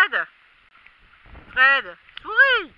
Fred. Fred, souris.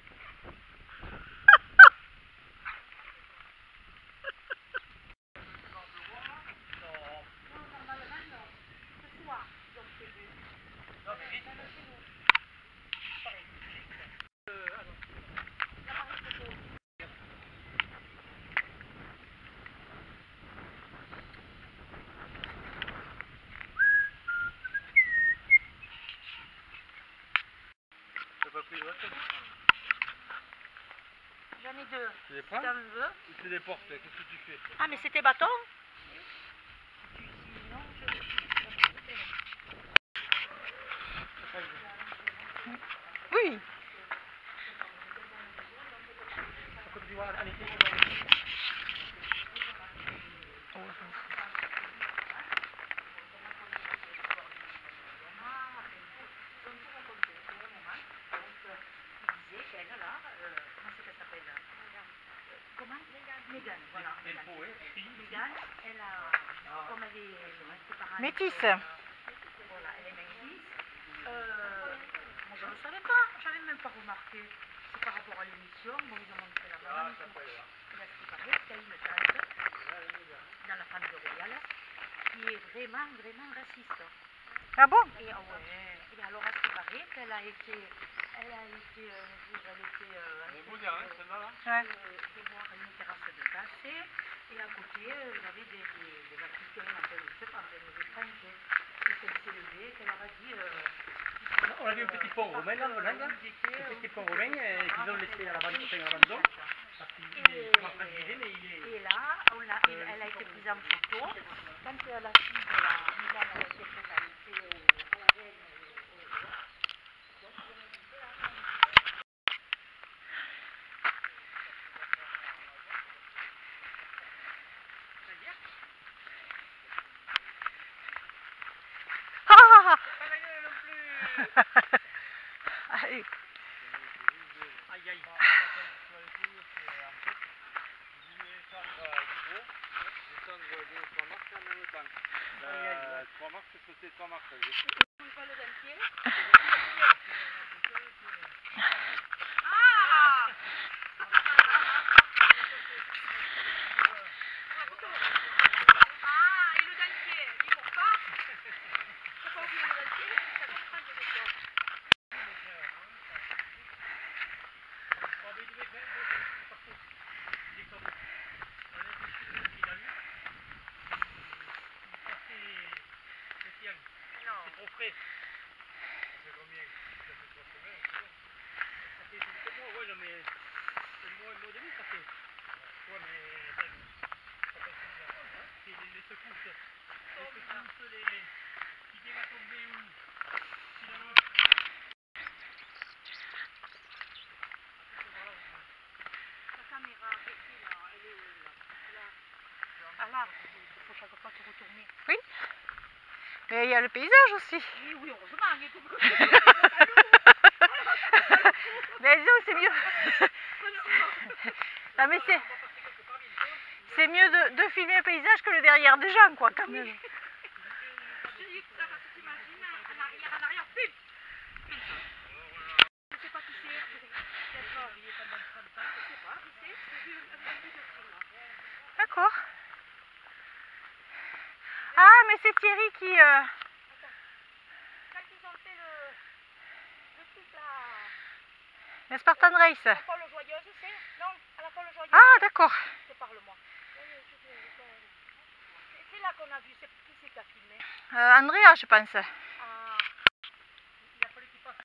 J'en ai deux. Tu les prends? Si t'en veux. Tu les portes, qu'est-ce que tu fais? Ah, mais c'était bâton? Oui. Mégane, voilà. Mégane, elle a, comme elle est séparée. Métisse. Voilà, elle est métisse. Moi je ne le savais pas, j'avais même pas remarqué. C'est par rapport à l'émission, moi ils ont montré la maman. Il a ce qui paraît, qu'il y a une tante dans la famille royale qui est vraiment, vraiment raciste. Ah bon? Et, et alors à ce qui paraît qu'elle a été, elle a été, elle était voir une terrasse de café et à côté il y avait des Africains, un peu, je sais pas, des étrangers. Et qu'elle s'est levée, qu'elle leur a dit... on a vu un petit pont romain là, un petit pont romain qu'ils ont laissé à l'abandon. Et là, elle a été prise en photo. Quand la fille de la Mégane a été présentée à la reine et au roi. Allez. Aïe aïe. Trois marches, sauter 3 marches. C'est trop frais. Ça fait combien? Ça fait 3 semaines, c'est bon. Ça fait 2 mois, ouais, non mais... Un mois et demi, ça fait. Ouais, mais... Ça passe bien. C'est les secousses. Les secousses, qui va tomber où? Finalement. La caméra, là, elle est où là? Ah là, il faut chaque fois te retourner. Oui. Mais il y a le paysage aussi. Oui, oui, heureusement. Mais disons, c'est mieux. Non, mais c'est mieux de filmer le paysage que le derrière des gens, quoi, quand même. Je dis ça parce que t'imagines, en arrière, bim. Je sais pas qui c'est. D'accord. Ah, mais c'est Thierry qui... Quand ils ont fait le truc là... Le Spartan Race. À la folle joyeuse, c'est? Non, à la folle joyeuse. Ah, d'accord. Je parle-moi. C'est là qu'on a vu, qui c'est qui a filmé? Andrea, je pense. Ah. Il a fallu qu'il passe.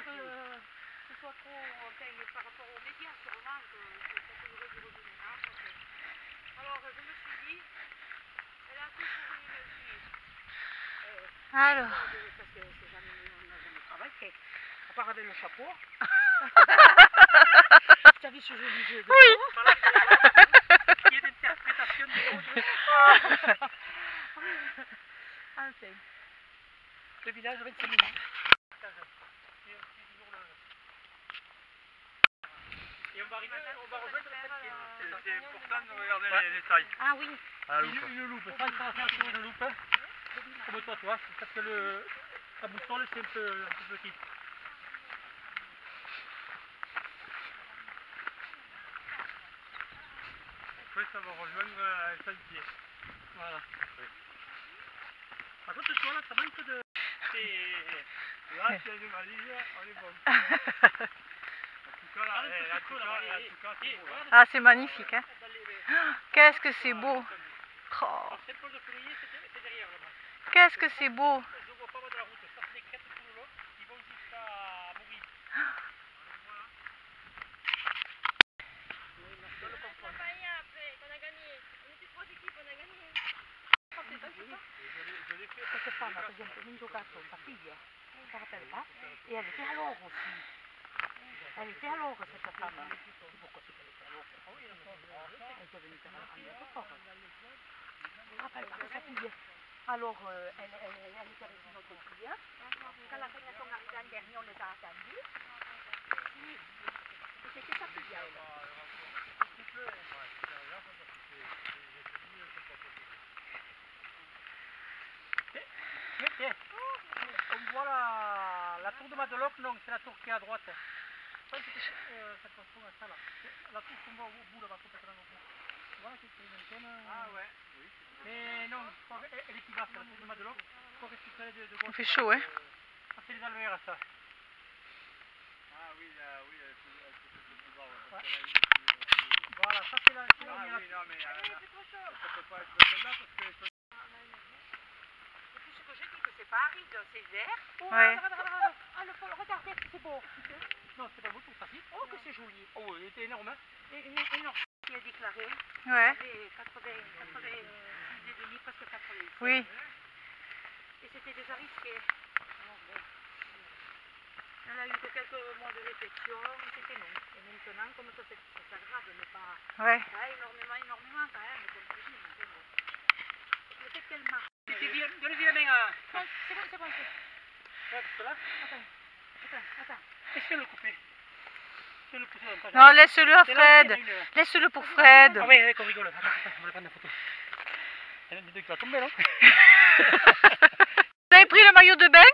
que ce soit trop, par rapport aux médias sûrement, que ça trouverait du revenu. Alors je me suis dit, elle a tout pour une fille. Alors. Parce que c'est jamais, on n'a jamais travaillé, à part avec le chapeau. Tu as vu ce joli jeu de Oui. Il y a une interprétation de l'autre. Enfin. Le village de 25 minutes. Et on va arriver, on va rejoindre le septième. C'est important de regarder les tailles. Ah oui. Une loupe, ça il va faire sur une loupe. Comme toi, tu vois, parce que la boussole c'est un peu petit. Après ça va rejoindre un sentier. Voilà. Oui. Par contre, tu vois là, ça manque de... Là, si elle est valise, on est bon. Ah, c'est magnifique, hein. Qu'est-ce que c'est beau. Oh. Qu'est-ce que c'est beau. Je vois pas de la route, ça c'est des crêtes tout le long, ils vont jusqu'à Bourg. Cette femme, par exemple, une Giocato, sa fille, tu te rappelles pas? Et elle était à l'or aussi. Elle était à l'or, cette femme. Pourquoi c'est qu'elle était à l'or? Elle était venue faire un aéroport. Tu te rappelles pas de sa fille? Alors, elle était avec une autre fille. Quand la reine sont arrivées en dernier, on les a attendus. Et c'était sa fille, elle. Tiens, on voit la tour de Madeloc, non, c'est la tour qui est à droite. Ça, ça correspond à ça là. La tour qu'on voit au bout là-bas, complètement au bout. Tu vois, c'est une antenne. Ah ouais, oui. Mais non, elle est plus basse, la tour de Madeloc. Il faut récupérer de gauche. Il fait chaud, hein. Ah, c'est les alvéoles, ça. Ah oui, oui, elle est plus bas, Ouais. Voilà, ça c'est la... Ah oui, non, mais ça peut pas être celle-là parce que... Et puis ce que je dis, que c'est pas aride, c'est vert. Oh, Ouais. regardez, c'est beau. Non, c'est pas beau pour ça, si. Oh, que c'est joli. Oh, il était énorme, hein. Une énorme qui a déclaré. Ouais. 86,5, presque 87. Oui. Et c'était déjà risqué. Alors bon. Elle a eu que quelques mois de répétition, c'était non. Et maintenant, comme ça s'aggrave, mais pas Ouais. énormément quand même, comme tu dis. Mais bon. Peut-être qu'elle marche. Donnez-y la main à... C'est bon. Ouais, parce que là... Attends. Essaye de le couper. Essaye de le pousser dans le page. Non, laisse-le à C'est là, Fred. il y en a une. Laisse-le pour Fred. Ah oui, qu'on rigole. Attends, on va prendre la photo. Il y en a des deux qui va tomber, non? Vous avez pris le maillot de bain?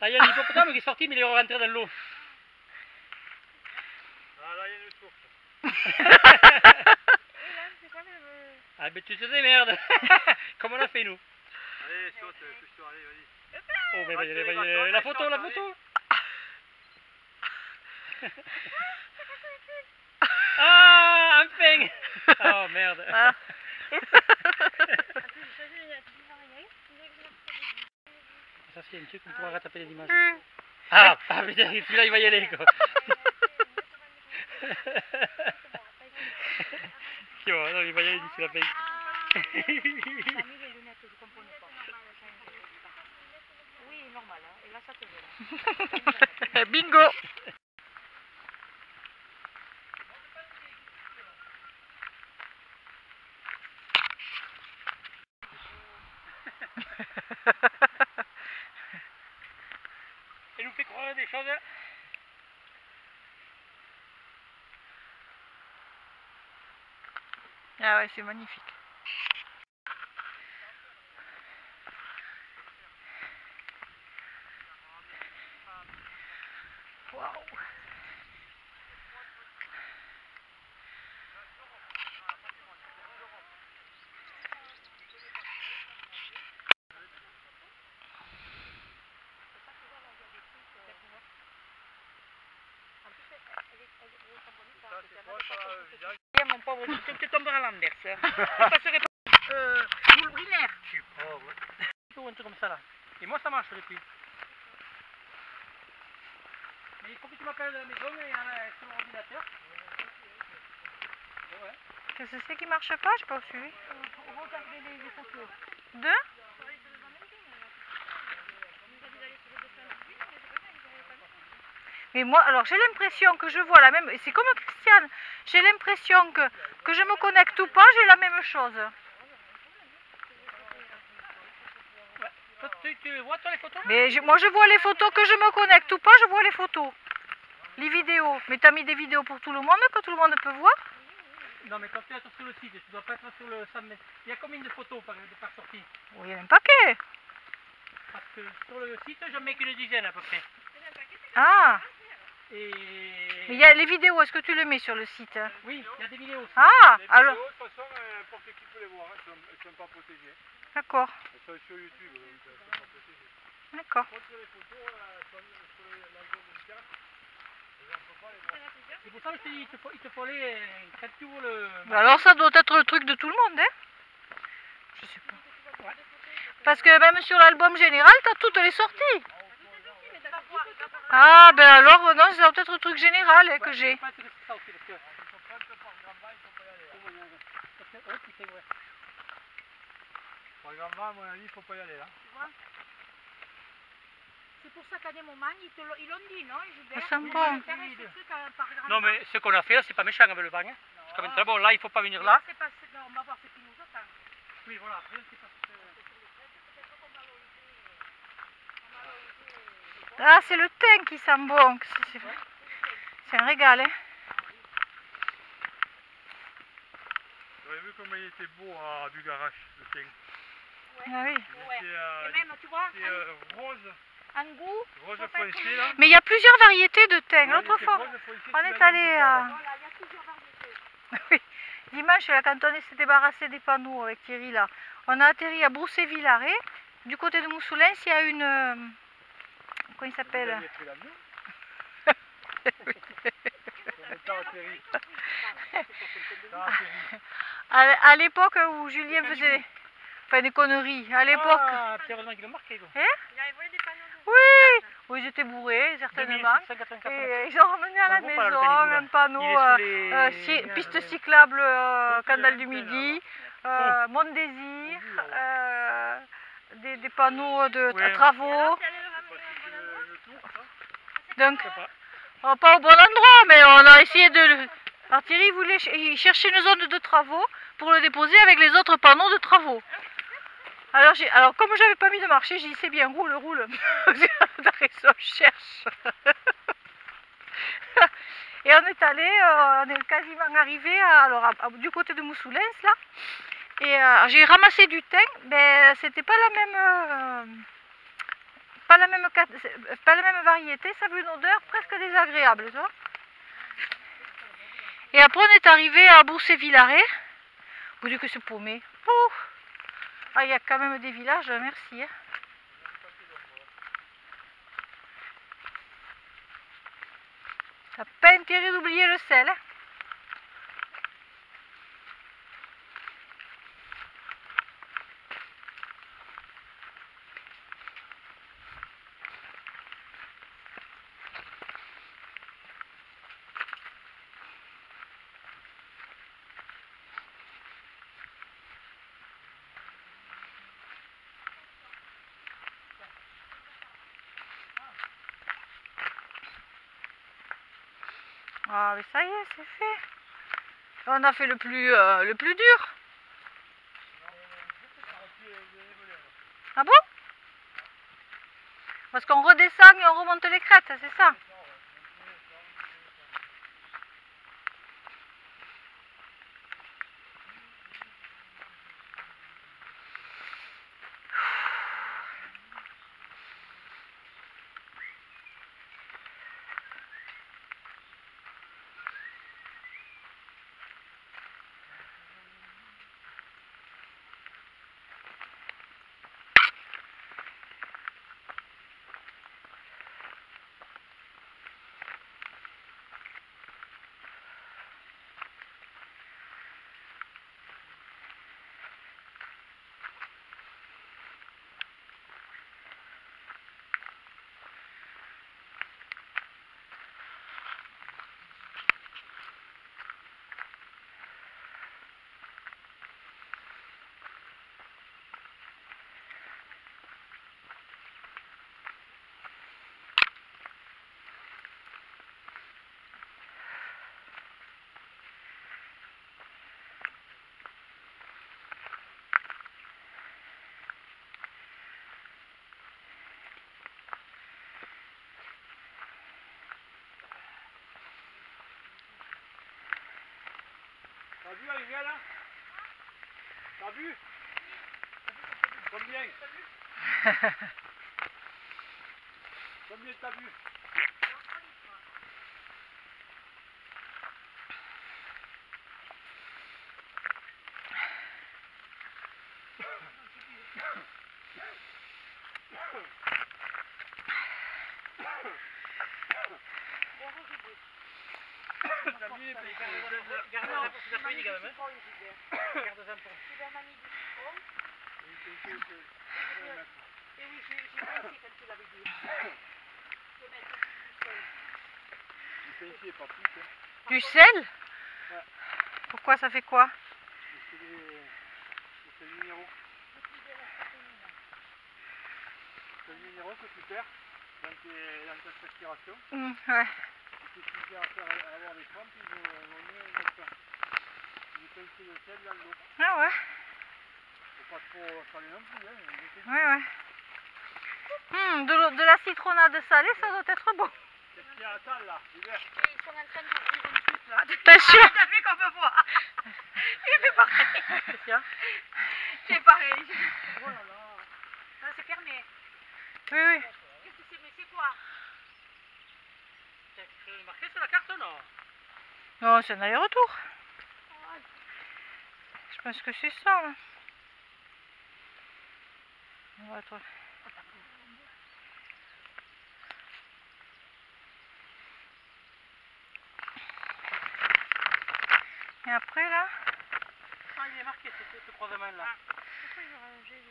Là, il y a l'hippopotame qui est sorti, mais il est rentré dans l'eau. Ah là, il y a une source. Ah ben tu te démerdes. Comme on a fait nous. Allez, saute, touche-toi, allez, vas-y. Oh ben vas-y, la photo. Ah, enfin. Oh merde. Ah. Ça c'est un truc qu'on pourra rattraper les images. Ah putain, celui-là il va y aller quoi. Tu vois, non, il va y aller d'ici la fin. J'ai mis les lunettes, je comprenais pas. Oui, normal, hein. Et là, ça te veut. Bingo. Elle nous fait croire des choses. Ah ouais, c'est magnifique. Waouh. Mon pauvre, tu tomberas à l'envers. Tu passerais pas. Boule brinaire. Je suis pauvre. Ou un truc comme ça là. Et moi ça marche depuis. Mais il faut que tu m'appelles de la maison et sur l'ordinateur. Ouais. Qu'est-ce que c'est qui marche pas? J'ai pas suivi. Regardez les photos. Deux? Mais moi, alors j'ai l'impression que je vois la même. C'est comme Christiane. J'ai l'impression que je me connecte ou pas, j'ai la même chose. Ouais. Tu vois toi les photos? Mais moi je vois les photos, que je me connecte ou pas, je vois les photos. Les vidéos. Mais t'as mis des vidéos pour tout le monde, que tout le monde peut voir? Non mais quand tu es sur le site, tu dois pas être sur le SAM. Il y a combien de photos par sortie? Oui, il y en a un paquet. Parce que sur le site, j'en mets qu'une dizaine à peu près. Ah, Et... mais il y a les vidéos, est-ce que tu les mets sur le site? Oui, il y a des vidéos aussi. Ah, Les alors, vidéos, de toute façon, n'importe qui peut les voir, hein, elles sont pas protégées. d'accord, Elles sont sur YouTube, donc elles sont pas protégées. d'accord. Contre les photos, sur l'album de carte, on peut pas les voir. C'est pour ça que je te dis, il te faut aller, quand tu ouvres le... Alors ça doit être le truc de tout le monde, hein? Je sais pas. Parce que même sur l'album général, t'as toutes les sorties. Ah, ben alors, non, c'est peut-être le truc général hein, que j'ai. Je pense que c'est ça aussi, parce que... Ouais, tu sais, ouais. Par grand vent, à mon avis, il faut pas y aller là. C'est pour ça qu'à des moments, ils l'ont dit, non, Gilbert? Ça sent bon. Non mais ce qu'on a fait là, c'est pas méchant avec le vent. Hein. C'est quand même très bon. Là, il faut pas venir là. Non, on va voir ce qui nous attend. Oui, voilà. Après, c'est pas... Ah, c'est le thym qui sent bon. C'est un régal, hein? Vous avez vu comment il était beau à du garage, le thym. Ah oui. Et même, tu vois, C'est rose, en goût, rose foncé là. Mais il y a plusieurs variétés de thym. Ouais, L'autre il fois, était rose foncé, on celui-là, est il allé était à... calme. voilà, il y a plusieurs variétés. Oui. Dimanche, là, quand on s'est débarrassé des panneaux avec Thierry, là, on a atterri à Brousset-Villaret. Du côté de Moussoulens, il y a une... Comment il s'appelle? Vous aviez pris l'avion? T'as atterri. T'as atterri. À l'époque où Julien faisait... Enfin, des conneries. À l'époque... Ah, c'est heureusement qu'il a marqué. Quoi. Hein? Il avait volé des panneaux de... Oui! Oui, ils étaient bourrés, certainement. 2684. Et ils ont ramené à la Ça vaut pas le maison Canigou, là. un panneau, Il est sous les- piste cyclable Canal du Midi, Mont-Désir, des panneaux de Ouais. travaux. Le tour, ça? Donc, Je sais pas. pas au bon endroit, mais on a essayé de... Alors Thierry voulait il cherchait une zone de travaux pour le déposer avec les autres panneaux de travaux. Alors comme j'avais pas mis de marché, j'ai dit c'est bien, roule. T'as raison, je cherche. Et on est allé, on est quasiment arrivé du côté de Moussoulens là. Et j'ai ramassé du thym, mais c'était pas la même variété, ça avait une odeur presque désagréable, tu vois. Et après on est arrivé à Brousset-Villaret. Vous dites que c'est paumé. Ouf. Ah, il y a quand même des villages, merci. Hein. T'as pas intérêt d'oublier le sel. Hein. Ah, mais ça y est, c'est fait. On a fait le plus dur. Ah bon? Parce qu'on redescend et on remonte les crêtes, c'est ça? arrivé là? T'as vu? Combien? Combien t'as vu? Du sel? Ouais. Pourquoi, ça fait quoi? C'est le minéraux. C'est le minéraux que tu perds dans ta respiration. Ouais. Ce qui te fait faire avoir des crampes, ils vont mieux faire. Ils pincent le sel dans l'eau. Ah ouais. Faut pas trop saler non plus, hein. Ouais, ouais. De la citronnade salée, ça doit être bon. C'est ce qu'il y a à table là, l'hiver. Ils sont en train d'ouvrir une chute là. T'es sûr? T'as vu qu'on peut voir? Il fait pareil. Qu'est-ce qu'il y a? C'est pareil. Oh là là. Ah, c'est fermé. Oui, oui. Qu'est-ce que c'est? Mais c'est quoi? C'est marqué sur la carte non? Non, c'est un aller-retour. Je pense que c'est ça, là. On va toi. Et après, là? Ah, il est marqué, c'est ce croisement là.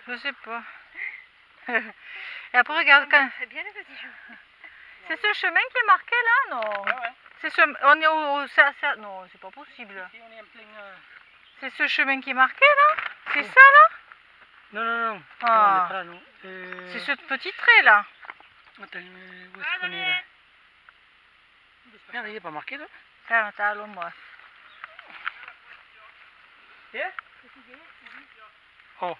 Je sais pas. Et après, regarde, quand... C'est bien le petit chemin. C'est ce chemin qui est marqué, là? Non. Ouais, ouais. C'est ce... On est au... Non, c'est pas possible. Si on est en plein... C'est ce chemin qui est marqué, là? C'est ça, là? Non, non, non. Ah. Non, on est pas là, non. C'est ce petit trait, là. Attends, où est-ce qu'on est là? Merde, il est pas marqué là? Tiens, t'as l'ombre. Oh.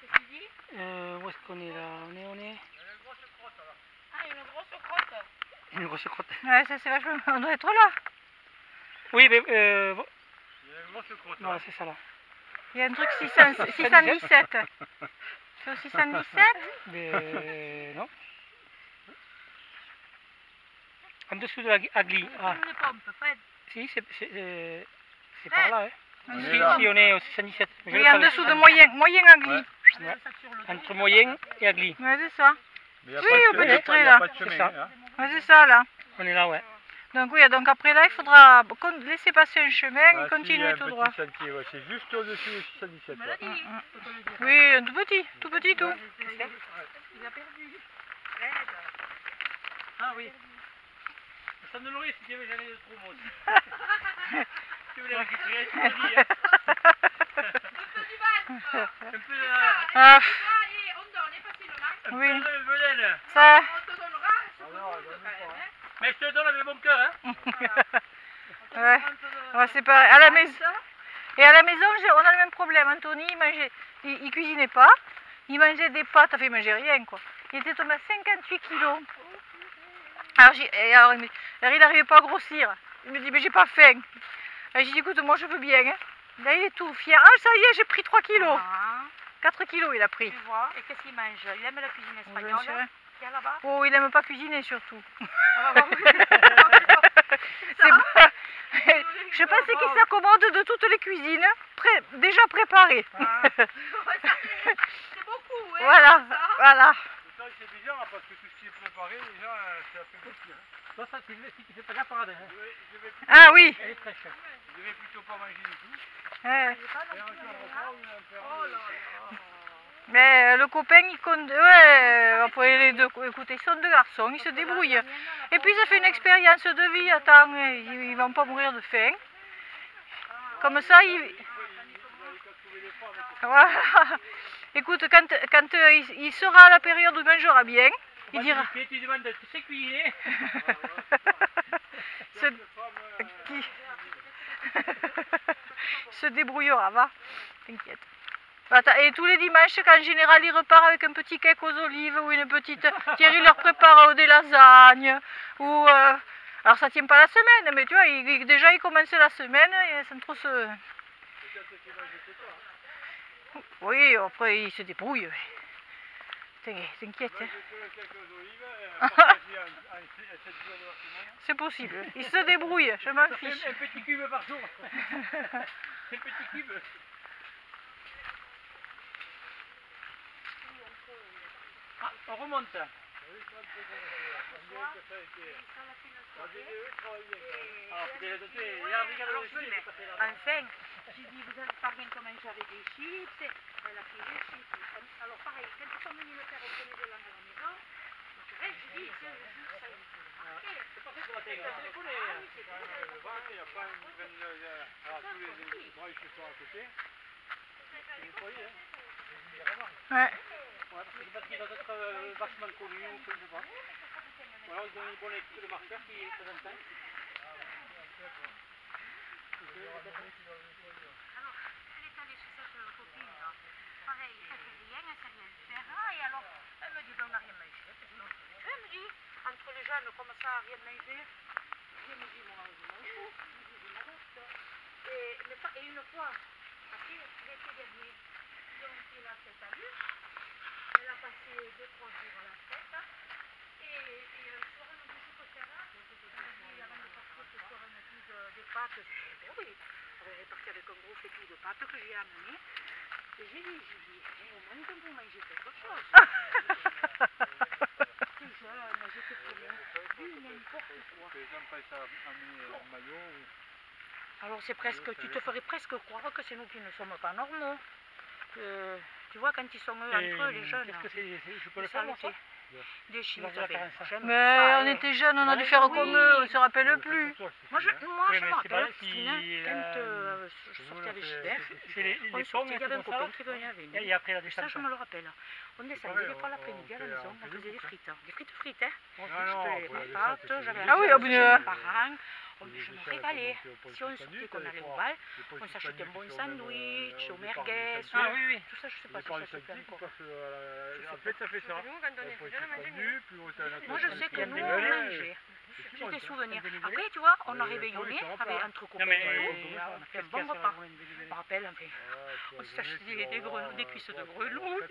Qu'est-ce que tu dis? Où est-ce qu'on est là? On est... Ah, il y a une grosse crotte. Une grosse crotte. Ouais, ça c'est vachement... On doit être là. Oui, mais... Il y a une grosse crotte. Non, c'est ça là. Il y a un truc 617. C'est au 617? Mais... non. En dessous de la Agli. Ah. Une pompe, Fred. Si, c'est par là, hein. On Si, est là. si, on est au 617. Mais je Oui, le en savais. dessous de moyen Agli. Ouais. Ouais. Entre Moyen et Agli. Ouais, c'est ça. Mais il y a Oui, pas de au chemin, petit trait, il y a là. pas de chemin, C'est ça. hein. Ouais, c'est ça, là. On est là, ouais. Donc oui, donc après là, il faudra laisser passer un chemin Ah, et si, il y a continuer un tout petit droit. sentier, ouais. C'est juste au-dessus du 617. Ouais. Oui, un tout petit, tout. Il a perdu. Fred. Ah oui. Ça me l'aurait si tu avais jamais de trop moi aussi. Tu veux les récupérer, tu me dis, hein. Un peu de... Ah, On est facilement. Un oui. peu de venin. Ça, On te donnera ce qu'on veut quand même. Mais je te donne avec mon cœur, hein. ouais. Ouais, c'est pareil. À la maison. Et à la maison, on a le même problème. Anthony, il cuisinait pas. Il mangeait des pâtes, enfin il mangeait rien quoi. Il était tombé à 58 kilos. Alors, il n'arrivait pas à grossir. Il me dit mais j'ai pas faim. J'ai dit écoute moi je veux bien. Hein. Là il est tout fier. Ah ça y est j'ai pris 3 kilos. 4 kilos il a pris. Tu vois, et qu'est-ce qu'il mange? Il aime la cuisine J'en sais espagnole. rien. Il y a là-bas. Oh il aime pas cuisiner surtout. Ah, bah, oui. C'est pas... Je pensais qu'il s'accommode de toutes les cuisines déjà préparées. C'est beaucoup, hein. Voilà, ça. voilà. C'est ça, c'est bizarre parce que tout ce qui est préparé, déjà, c'est assez petit. Hein. Toi, ça, si tu fais pas gaffe, regarde, hein. Je vais Ah oui. Elle est fraîche. plutôt pas manger du tout. Ouais. Et un jour, on reprend, il y a un père. Oh là là. Mais le copain, il compte. Ouais, après les deux. Écoutez, ils sont deux garçons, ils se débrouillent. Et puis ça fait une expérience de vie. Attends, ils vont pas mourir de faim. Comme ça, voilà. Écoute, quand il sera à la période où il mangera bien, il dira. Tu demandes de sais cuisiner. Se débrouillera, va. T'inquiète. Et tous les dimanches, qu'en général, il repart avec un petit cake aux olives ou une petite... Thierry leur prépare des lasagnes. Ou... Alors ça tient pas la semaine, mais tu vois, déjà il commence la semaine et sans trop se... qui mangent que toi. Oui, après il se débrouille. T'inquiète. Hein. Quelques olives, partagées en 7 jours de la semaine. C'est possible. Il se débrouille, je m'en fiche. Un petit cube par jour. Un petit cube. Ah, on remonte. Oui, ça, on dirait que ça a été. On dirait que eux travaillent bien. Alors, regarde, Alors je le dis, mais enfin, j'ai dit, vous n'avez pas rien comme un avec des chips. Elle a pris des chips. Alors pareil, quand ils sont venus le faire au premier de l'an à la maison, je dis, ça y est. C'est pas fait pour la télé. Le vent, il n'y a pas une graine. Alors, tous les branches qui sont à côté. C'est nettoyé, hein. Ouais. Ouais, parce que c'est parce qu'il doit être vachement connu ou je sais pas. Ou alors ils donnent une bonne équipe de marqueurs qui est très intense. Alors, elle est allée chez cette copine, là. Pareil, elle fait rien, elle sait rien faire. Ah, et alors, elle me dit, ben, on n'a rien mangé. Elle me dit, entre les jeunes, comme ça, rien mangé. Je me dis, moi, je m'en fous. Je m'adapte. Et une fois, l'été dernier, donc il a fait sa lutte. Elle a passé 2-3 jours à la fête. Et un soir, elle me dit, je peux faire là. Elle me dit, avant de partir ce soir, elle me dit des pâtes. Je dis, ben oui. Elle est partie avec un gros fétu de pâtes que j'ai amené. Et j'ai dit, au moins que vous mangez quelque chose. T'es jeune, j'étais première. Du n'importe quoi. Les gens passent à amener un maillot. Alors c'est presque, tu te ferais presque croire que c'est nous qui ne sommes pas normaux. Tu vois, quand ils sont eux, entre eux, les jeunes. Qu'est-ce que c'est? Je peux les le faire, moi, ça? saletés. Des chips, Lors de la carence. Mais on était jeunes, on a dû faire comme eux, on se rappelle plus. Moi, je Oui, me mais c'est rappelle, pareil, Christine, si, quand je sortais avec Gilbert, C'est les on pommes sortait, il y avait un comme ça. copain qui venait avec nous. Et après la Ça, descente. je me le rappelle. On descendait des fois l'après-midi à la maison, on faisait des frites. Des frites frites, hein. Des pâtes, j'avais Ah oui, un oh, ben, parent. Je me régalais. Si on sortait, qu'on allait au bal, on s'achetait un bon sandwich, au merguez, Ah oui, oui. tout ça, je sais pas si ça se fait encore. En fait, ça fait ça. Moi, je sais que nous, on mangeait. J'ai des souvenirs. Après, tu vois, on a réveillonné avec entre copains Non, mais et tout. On a fait un bon repas. Je me rappelle, on s'est acheté des cuisses de grenouille,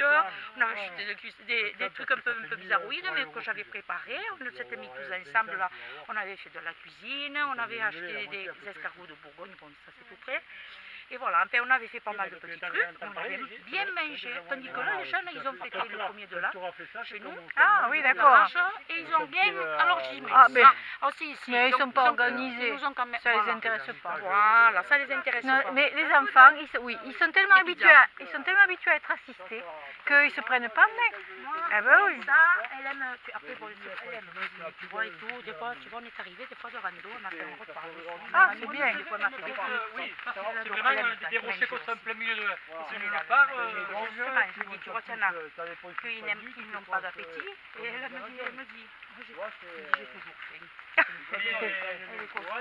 on a acheté des trucs un peu bizarroïdes, mais que j'avais préparés. On s'était mis tous ensemble là. On avait fait de la cuisine, on avait acheté des escargots de Bourgogne, bon, ça c'est tout prêt. Et voilà, après on avait fait pas mal de petits trucs, on avait bien mangé. Tandis que là, les jeunes, ils ont fêté le premier de l'an chez nous. Ah oui, d'accord. Et ils ont bien. Alors je dis, mais Ah, mais- ça. Oh, si, Mais ils sont pas ils organisés. nous ont quand même. Ça les voilà. intéresse pas. Voilà, ça les intéresse Non, pas. mais les enfants, oui, ils sont tellement habitués à être assistés qu'ils se prennent pas en main. Moi, Ah ben oui. ça, elle aime. Après, bon, elle aime. Tu vois et tout. Des fois, tu vois, on est arrivé des fois de rando, on a fait un repas. Ah, c'est bien. Des fois, on a fait des trucs. Oui, ça, c'est Elle adore, vraiment elle aime ça, des rochers elle comme ça en plein milieu de Elle nulle aime part. Justement, je dis, tu vois, qu'il y en a qu'ils n'ont pas d'appétit. Et elle me dit, j'ai toujours faim. Elle est costaud,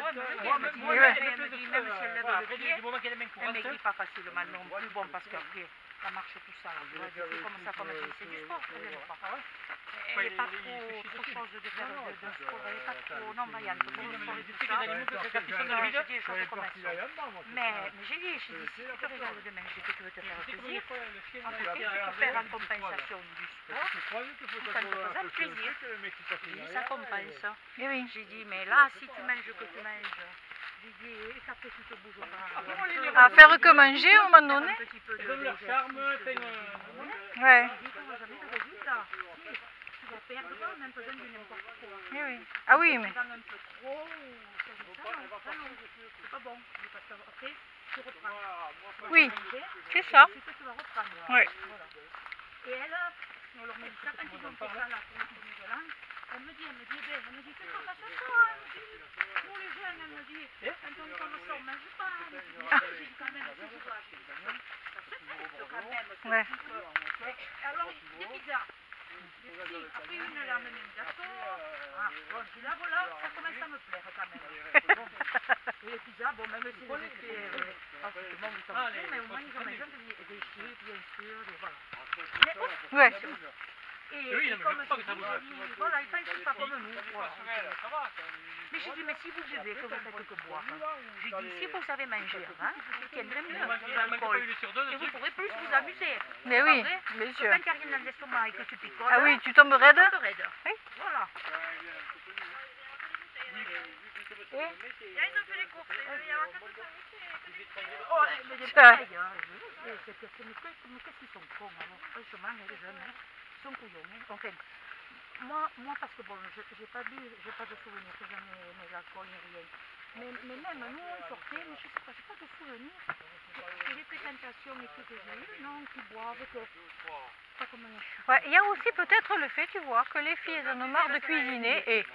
elle me dit, même si elle lève le pied, Du moment qu'elle est main elle courante. maigrit pas facilement non plus. Bon, parce qu'après, ça marche tout ça. Comme ça, comme elle dit, c'est du sport, elle n'aime pas. Elle n'est pas trop chose de faire de sport, elle n'est pas trop non-vaillante pour le sport et tout ça. Je fais comme elle. Mais j'ai dit, si tu te régales de manger, que tu veux te faire plaisir, en fait, tu peux faire en compensation du sport, tout en te faisant plaisir. J'ai dit, ça compense. Eh oui. J'ai dit, mais là, si tu manges que tu manges, j'ai dit, et qu'après tu te bouges À faire que manger, à un moment donné. un petit peu Ils ont leur charme, Ouais. J'ai dit, tu n'auras jamais de résultat. Si, tu vas perdre, on a besoin de n'importe quoi. Eh oui. Ah oui, mais. Tu vas un peu trop, ou ça, non, c'est pas bon. Parce qu'après, tu reprends. Oui, c'est ça. Ensuite, tu vas reprendre. Ouais. Voilà. Et elle, on leur met ça quand ils ont fait ça là pour le premier de l'an. Elle me dit, c'est pas ça, nous les jeunes, elle me dit, quand on comme ça, on ne mange pas. J'ai dit quand même, si je dois acheter ça se fait quand même. Ouais. Alors, des pizzas. Des petits, après une, elle a amené un gâteau. Ah, bon, je dis là, voilà, ça commence à me plaire quand même. Et les pizzas, bon, même si les effets, bon, ils sont chers, mais au moins ils ont mangé des chips, bien sûr, et voilà. Mais, oh, Ouais. et Oui, mais je comme veux pas que ça bouge. voilà, ils pensent pas comme nous. Voilà. Ça va. Mais j'ai dit, mais si vous buvez, que vous faites que boire. J'ai dit, si vous savez manger, hein, vous tiendrez mieux l'alcool. Et vous pourrez plus vous amuser. Mais oui, Après, bien sûr. quand tu arrives dans l'estomac et que tu picoles, Ah oui, tu tombes raide. tu te raides. Oui. Voilà. Et Là, ils ont fait les courses. Oh, mais des pareils, hein. Mais qu'est-ce qu'ils sont cons, alors. Franchement, les jeunes, hein, ils sont couillons. Hein. Enfin, moi, parce que bon, j'ai pas de souvenirs que jamais aimé l'alcool ni rien. Mais même, nous, on sortait, mais je sais pas, j'ai pas de souvenirs. Que les fréquentations et tout que j'ai eu, non, qui boivent, que... Pas comme les... ouais, il y a aussi peut-être le fait, tu vois, que les filles en ont marre de cuisiner. Et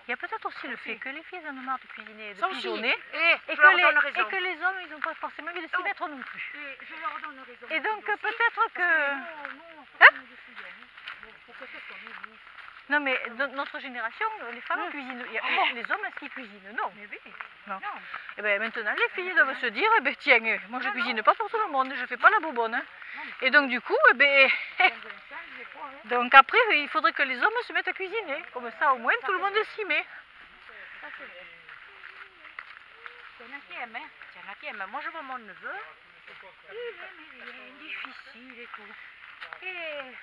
il y a peut-être aussi le fait que les filles en ont marre de cuisiner et de Ça aussi. pigeonner. Et Et je leur donne raison. que les hommes, ils n'ont pas forcément envie de s'y mettre non plus. Et je leur donne raison. Et donc aussi, peut-être parce que... nous, on Hein? fait des souillons, hein. Bon, pour quelque chose qu'on est, nous. Non mais notre génération, les femmes cuisinent. Les hommes, est-ce qu'ils cuisinent? Non. Mais oui. Non. Et bien maintenant, les filles doivent se dire, eh ben tiens, moi je cuisine pas pour tout le monde, je fais pas la bobonne. Hein. Et donc du coup, eh ben, donc après, il faudrait que les hommes se mettent à cuisiner. Comme ça, au moins, tout le monde s'y met. Ça, c'est vrai. Il y en a qui aiment, hein. Il y en a qui aiment. Moi, je vois mon neveu. Il aime rien, difficile et tout. Et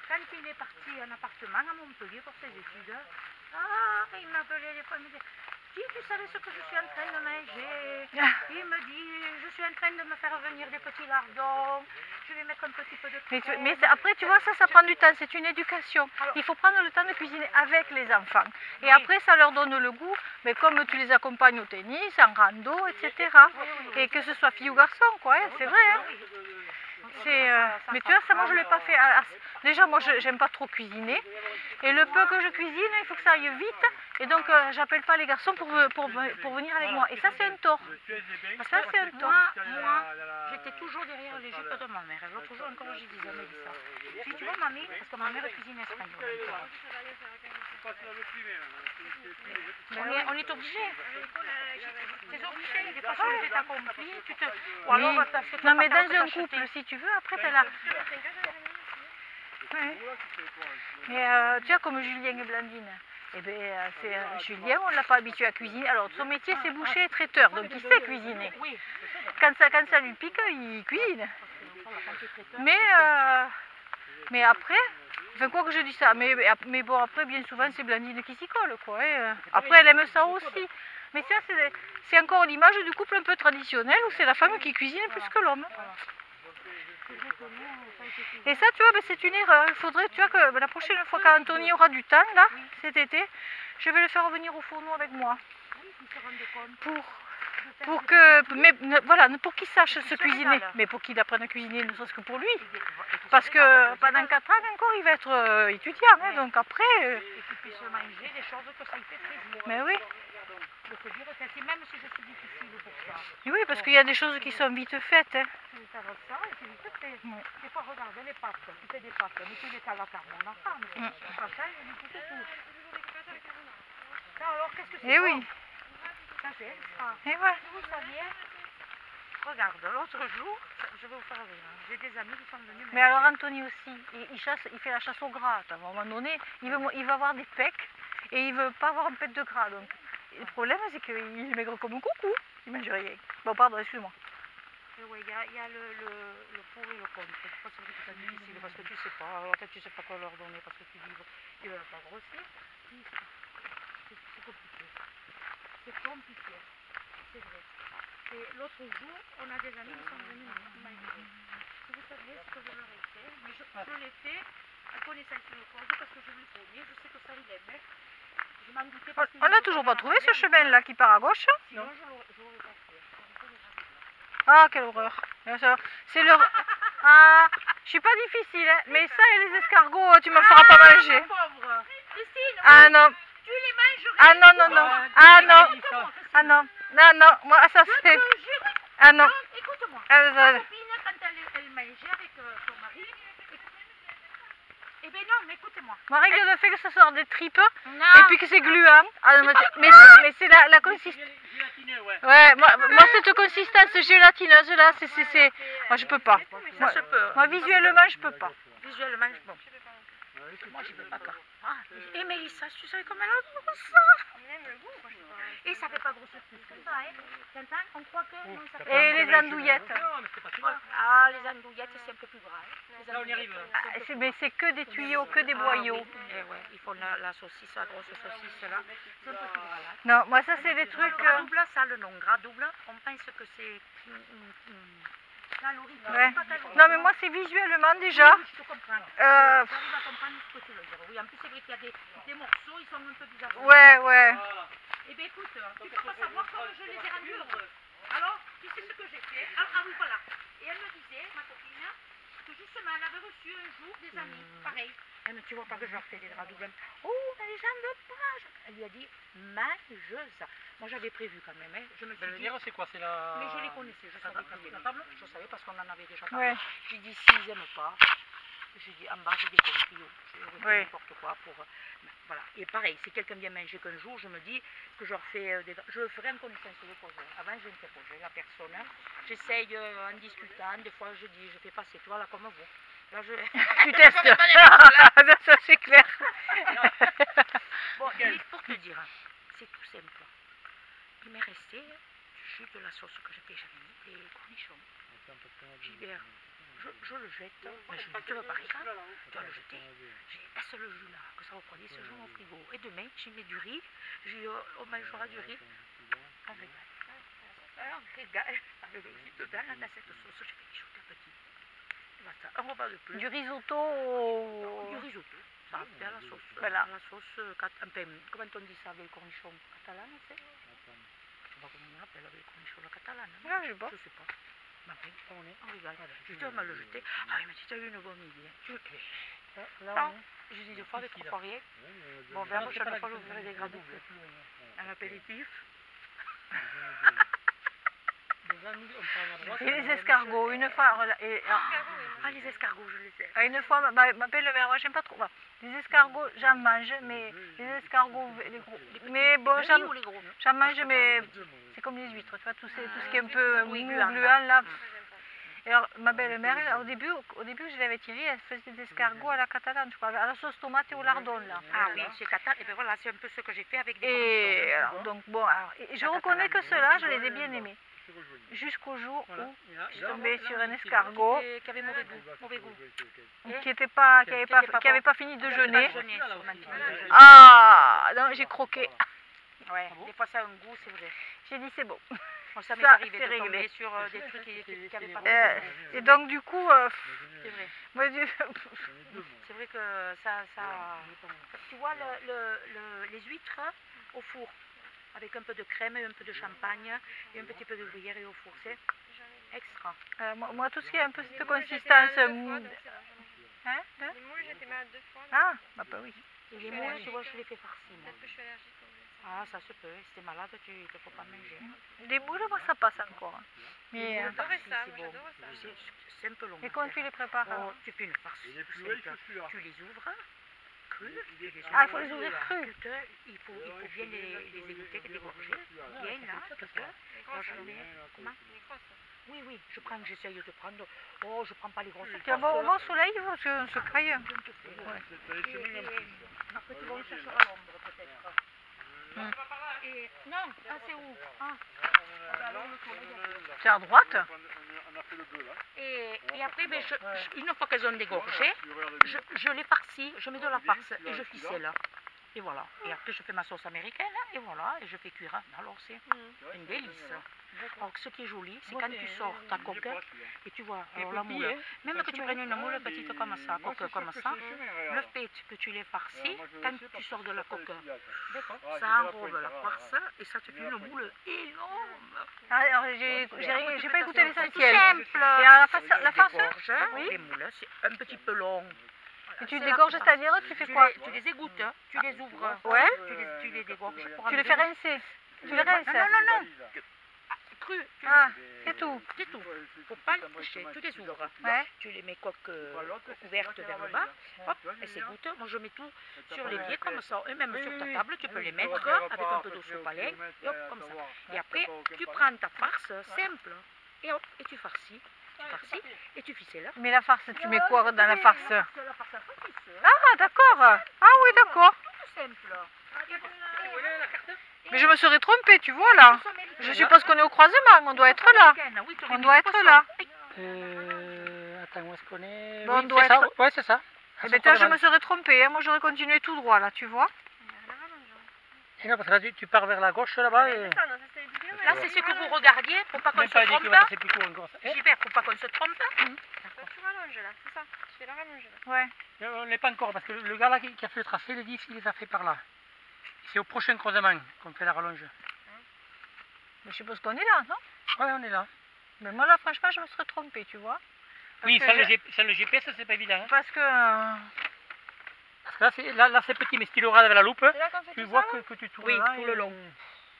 quand il est parti en appartement à Montpellier pour ses études, il m'appelait des fois, il me disait, si tu savais ce que je suis en train de manger, il me dit, je suis en train de me faire venir des petits lardons, je vais mettre un petit peu de crème. Mais après, tu vois, ça prend du temps, c'est une éducation. Il faut prendre le temps de cuisiner avec les enfants. Et après, ça leur donne le goût, mais comme tu les accompagnes au tennis, en rando, etc. Et que ce soit fille ou garçon, quoi, hein, c'est vrai. Hein. Mais tu vois, ça, moi, je ne l'ai pas fait. Déjà, moi, j'aime pas trop cuisiner. Et le peu que je cuisine, il faut que ça aille vite. Et donc, j'appelle pas les garçons pour venir avec moi. Et ça, c'est un tort. Ça, c'est un tort. Moi, j'étais toujours derrière les jupes de ma mère. L'autre jour encore, j'ai dit jamais dit ça. J'ai dit, tu vois, mamie, parce que ma mère cuisine espagnole. On est obligé. C'est obligé. Des fois, sur le fait accompli, tu te... Ou alors, parce que tu Non, vas mais pas dans faire un acheter. couple, si tu veux, après, t'as la... Ouais. Mais tu vois, comme Julien et Blandine, eh ben, Julien, on ne l'a pas habitué à cuisiner. Alors, son métier, c'est boucher et traiteur, donc il sait cuisiner. Oui. Quand ça lui pique, il cuisine. Mais après, enfin, quoi que je dis ça, mais bon, après, bien souvent, c'est Blandine qui s'y colle, quoi. Hein. Après, elle aime ça aussi. Mais ça, c'est encore l'image du couple un peu traditionnel où c'est la femme qui cuisine plus que l'homme. Et ça, tu vois, ben, c'est une erreur. Il faudrait, tu vois, que la prochaine fois qu'Anthony aura du temps, là, cet été, je vais le faire revenir au fourneau avec moi. Pour qu'il sache se cuisiner. Mais pour qu'il apprenne à cuisiner, ne serait-ce que pour lui. Parce que pendant 4 ans encore, il va être étudiant. Hein, donc après... Et qu'il puisse manger des choses que ça lui fait plaisir. Mais oui. De se dire que même si je suis difficile pour ça. Et oui, parce qu'il y a des choses qui sont vite faites. Hein. Tu faire ça et tu vite fait. Des fois, regarde les pâtes. Tu fais des pâtes, mais tu les cales à carbone ensemble. Tu fais ça et tu fais tout. Ça, alors, qu'est-ce que c'est? Et oui. Ça, c'est extra. Et voilà. Vous saviez, regarde, l'autre jour, je vais vous faire rire. J'ai des amis qui sont venus. Mais alors, Anthony aussi, il fait la chasse au gras. À un moment donné, il veut avoir des pecs et il veut pas avoir un pet de gras. Donc. Le problème, c'est qu'il est maigre comme un coucou. Il mange rien. Bon, pardon, excuse-moi. Oui, il y a le pour et le contre. C'est pas c'est difficile parce que tu sais pas. Alors, tu sais pas quoi leur donner parce que tu dis qu'ils veulent pas grossir. C'est compliqué. C'est compliqué. C'est vrai. Et l'autre jour, on a des amis qui sont venus m'inviter. Si vous saviez ce que je leur ai fait, mais je l'ai fait à connaissance de cause parce que je le connais. Je sais que ça, il aimait. On n'a toujours pas trouvé ce chemin-là qui part à gauche. Sinon, je l'aurais pas fait. Ah, quelle horreur. C'est le... Ah, je suis pas difficile, hein. Mais ça et les escargots, tu me feras pas manger. Ah non. Tu les mangerais. Ah non, non, non. Ah non. Ah non. Non, non. Moi, ça c'est... Ah non. Écoute-moi. Ah, Ma copine, quand elle mangeait avec son mari... Eh bien non, mais écoutez-moi. Ma règle de fait que ça sort des tripes Non. et puis que c'est gluant. Ah, mais c'est la consistance. Ouais, moi cette consistance gélatineuse là, moi je peux pas. Moi visuellement je peux pas. Visuellement, bon. Moi, je ne veux pas quoi. Ah, et Mélissa, tu savais comment elle adore ça? Et ça fait pas grossir plus que ça, hein. Tintin, on croit que... Non, ça fait... Et les andouillettes. Non, mais c'est pas celui-là. Ah, les andouillettes, c'est un peu plus gras. Hein. Les Là, on y arrive. Ah, mais c'est que des tuyaux, que des boyaux. Ah, oui. Ouais, ils font la saucisse, la grosse saucisse là. C'est un peu plus gras là. Non, moi ça c'est des trucs... Gras double, ça le nom. Gras double, on pense que c'est... calories. Ouais. Pas calories. Non mais moi c'est visuellement déjà. Oui, je te comprends. Euh, J'arrive à comprendre ce que tu veux dire. Oui, en plus c'est vrai qu'il y a des morceaux, ils sont un peu bizarres. ouais, ouais. Eh bien écoute, tu peux pas savoir comment je les ai rendus heureux. Alors, tu sais ce que j'ai fait? Ah oui, voilà. Et elle me disait, ma copine, que justement elle avait reçu un jour des amis, pareil. Elle me dit, tu vois pas que je leur fais des draps doubles. Oh, on a des gens de page. Elle lui a dit, mangeuse. Moi j'avais prévu quand même, hein. Je me suis dit... Belvedere, c'est quoi? C'est la... Mais je les connaissais, je savais qu'ils étaient table, je savais parce qu'on en avait déjà parlé. Ouais. J'ai dit, s'ils n'aiment pas, j'ai dit, en bas, j'ai des compris, je leur fais Oui. n'importe quoi pour... voilà. Et pareil, si quelqu'un vient manger qu'un jour, je me dis que je leur fais des... Je le ferai en connaissance de projet. Avant, je n'interrogeais la personne. J'essaye en discutant, des fois, je dis, je fais passer, tu vois, là, comme vous. Là, je... Tu testes. Ça c'est clair. Bon, et pour te dire, c'est tout simple. Il m'est resté juste de la sauce que j'ai fait, j'avais mis des cornichons. Gilbert, je le jette, mais je ne te veux pas rire, tu dois le jeter. J'ai laisse le jus là, que ça refroidisse, je mets au frigo. Et demain, j'y mets du riz, on mangera du riz. On régale. Alors, on régale avec le riz dedans, là, dans cette sauce, j'ai fait mijoter petit. Voilà, un repas de plus. Du risotto. Du risotto. Ça fait à la sauce. Voilà. À la sauce, comment on dit ça avec les cornichons catalans, tu sais? Je sais pas comment on appelle avec les cornichons catalans. Non, je sais pas. Je sais pas. Mais après, on rigole. Je te mal le jeter. Ah oui, mais tu as eu une bonne idée. Tu le crées. Non, je dis des fois avec trois rien. Bon, ben, la prochaine fois, je vous ferai des gradous. Un apéritif. Et les escargots, une fois... Ah, les escargots, je les ai. Une fois, ma belle-mère, moi j'aime pas trop. Voilà. Les escargots, j'en mange, mais les escargots, les gros. Mais bon, Les ou les gros? j'en mange, mais c'est comme les huîtres, tu vois, tout ce qui est un peu Oui, mou, gluant, gluant, là. Et alors, ma belle-mère, au début, je l'avais tirée, elle faisait des escargots à la catalane, je crois, à la sauce tomate et au lardon, là. Ah oui, c'est catalan. Et bien voilà, c'est un peu ce que j'ai fait avec des Et cornichons. alors, donc, bon, alors, et je reconnais que ceux-là, je les ai bien aimés. Jusqu'au jour où je suis tombée sur un escargot Qui avait mauvais goût. Mauvais goût. qui avait pas fini de jeûner. Ah, Ah, non, j'ai croqué. ouais, des fois ça a un goût, c'est vrai. J'ai dit c'est bon. Bon, ça m'est Ça, arrivé c'est de tomber réglé. sur des trucs qui n'avaient pas Et donc du coup, c'est vrai. moi, C'est vrai que ça... Tu vois les huîtres au four, avec un peu de crème et un peu de champagne et un petit peu de gruyère et au four, c'est extra. moi, tout ce qui est un peu cette consistance mou. Hein? Les moules, j'étais malade 2 fois. Ah, bah oui. Et les moules, tu vois, je les fais farcis, moi. Peut-être que je suis allergique aux moules. Ah, ça se peut. Si t'es malade, tu ne faut pas manger. Les boules, moi, ça passe encore. Hein. Mais, J'adorais ça, c'est moi bon. j'adorais ça. C'est un peu long. et à comment faire. tu les prépares Oh, alors? tu fais une farce. Il est plus simple. loin que celui-là. Tu les ouvres crus. tu les Ah, il ouvres faut les ouvrir crus. cuites. Il faut bien les égoutter, les dégorger. Bien là, cuites. Les grosses, Moi, je mets... Comment? les grosses. Oui, j'essaye de prendre. Oh, je prends pas les grosses. Tu vas au bon soleil, parce qu'on se craille. Après, tu vas le chercher à l'ombre, peut-être. Et... Non, c'est où? C'est à droite. On a fait le bœuf là. Et après, ben, une fois qu'elles ont dégorgé, je les farcis, je mets de la farce et je ficelle. Et voilà. Et après, je fais ma sauce américaine et voilà, et je fais cuire. Alors, c'est une délice. Alors, ce qui est joli, c'est quand tu sors ta coque et tu vois, alors la moule, même que tu prennes une moule petite comme ça, coque comme ça, le fait que tu les farcis, quand tu sors de la coque, ça enrobe la farce et ça te fait une moule énorme. Alors, j'ai pas écouté C'est l'essentiel. simple. Et alors, la farce, Oui. Les moules, c'est un petit peu long. et tu dégorges, c'est-à-dire, tu fais quoi? Tu les égouttes, tu les ouvres, Ouais. tu les dégorges. Tu les fais rincer. Tu les rinces. Non. Cru. Ah, c'est tout. C'est tout. Faut pas les toucher. Tu les ouvres. Ouais. Tu les mets coque ouverte vers le bas. Hop, elles s'égouttent. Moi, je mets tout sur l'évier comme ça. Et même sur ta table, tu peux les mettre avec un peu d'eau sur palais. Et hop, comme ça. Et après, tu prends ta farce simple. Et hop, et tu farcis. par-ci, et tu ficelles. Mais la farce, tu mets quoi dans la farce? La farce à saucisse. Ah, d'accord. Ah oui, d'accord. Tout simple. Mais je me serais trompée, tu vois, là. Je suppose qu'on est au croisement, on doit être là. On doit être là. Attends, où est-ce qu'on est? Bon, on Oui, doit c'est ça. être- Ouais, c'est ça. Eh bien, je me serais trompée, hein. Moi j'aurais continué tout droit, là, tu vois. Et non, parce que là, tu pars vers la gauche là-bas et... Là, c'est ce que vous regardiez pour pas qu'on Même se pas dit trompe. que c'est plus court encore. Ça. Gilbert, pour pas qu'on se trompe. Tu rallonges là, c'est ça. Tu fais la rallonge là. Ouais. On n'est pas encore, parce que le gars là qui a fait le tracé, il dit qu'il les a fait par là. C'est au prochain croisement qu'on fait la rallonge. Mais je suppose qu'on est là, non? Ouais, on est là. Mais moi, là, franchement, je me serais trompée, tu vois. Oui, que sans le GPS, c'est pas évident. Hein. Parce que... Parce que là c'est petit, mais si tu le regardes avec la loupe, C'est là qu'on fait tu tout vois ça, là que tu tournes Oui, là tout et- le long.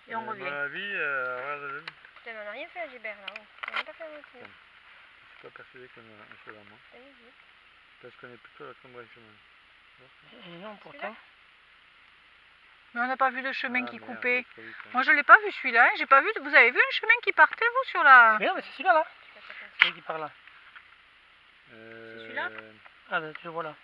Et on À revient. mon avis, regarde, Putain, mais on n'a rien fait à Gilbert là-haut. On n'a pas fait un autre. je suis pas persuadé qu'on a un seul amant. Allez-y. Parce qu'on est plutôt à l'embranchement. Et non, pourtant. Mais on n'a pas vu le chemin Ah, qui merde, coupait. trop vite, hein. Moi, je l'ai pas vu, celui-là. Hein. J'ai pas vu... Vous avez vu un chemin qui partait, vous, sur la... Mais non, mais c'est celui-là là. Celui qui part là. C'est celui-là Ah, tu le vois là.